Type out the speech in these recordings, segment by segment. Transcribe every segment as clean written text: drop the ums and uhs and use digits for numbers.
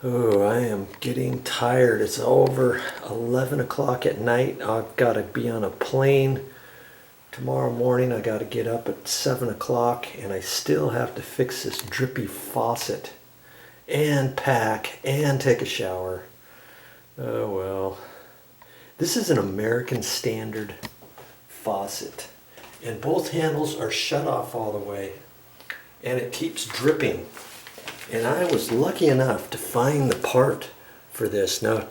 Oh, I am getting tired. It's over 11 o'clock at night. I've got to be on a plane tomorrow morning. I got to get up at 7 o'clock and I still have to fix this drippy faucet and pack and take a shower. Oh well. This is an American Standard faucet and both handles are shut off all the way and it keeps dripping. And I was lucky enough to find the part for this. Now,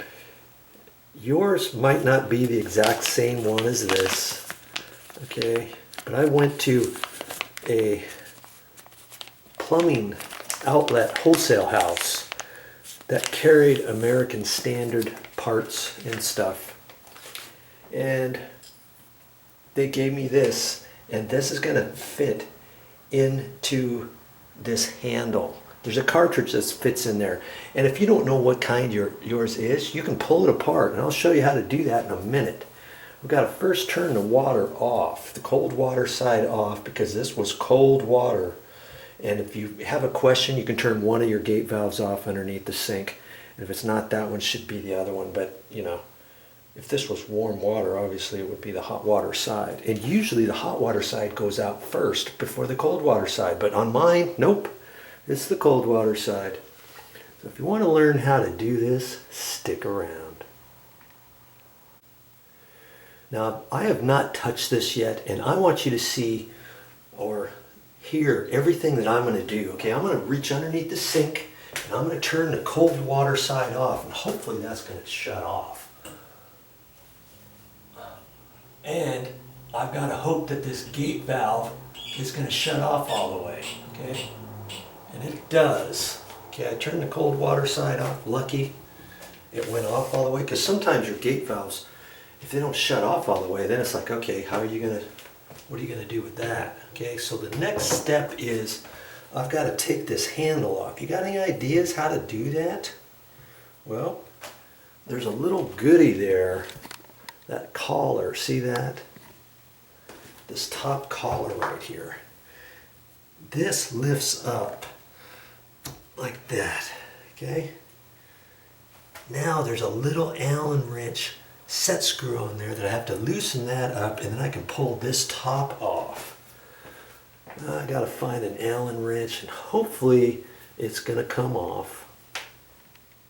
yours might not be the exact same one as this, okay? But I went to a plumbing outlet wholesale house that carried American Standard parts and stuff. And they gave me this, and this is gonna fit into this handle. There's a cartridge that fits in there. And if you don't know what kind yours is, you can pull it apart. And I'll show you how to do that in a minute. We've got to first turn the water off, the cold water side off, because this was cold water. And if you have a question, you can turn one of your gate valves off underneath the sink. And if it's not that one, it should be the other one. But, you know, if this was warm water, obviously it would be the hot water side. And usually the hot water side goes out first before the cold water side. But on mine, nope. It's the cold water side. So if you want to learn how to do this, stick around. Now, I have not touched this yet, and I want you to see or hear everything that I'm going to do. Okay, I'm going to reach underneath the sink, and I'm going to turn the cold water side off, and hopefully that's going to shut off. And I've got to hope that this gate valve is going to shut off all the way. Okay. And it does. Okay, I turned the cold water side off. Lucky it went off all the way, because sometimes your gate valves, if they don't shut off all the way, then it's like, okay, what are you gonna do with that? Okay, so the next step is I've got to take this handle off. You got any ideas how to do that? Well, there's a little goodie there, that collar, see that? This top collar right here. This lifts up like that, okay? Now there's a little Allen wrench set screw on there that I have to loosen that up, and then I can pull this top off. Now I gotta find an Allen wrench, and hopefully it's gonna come off.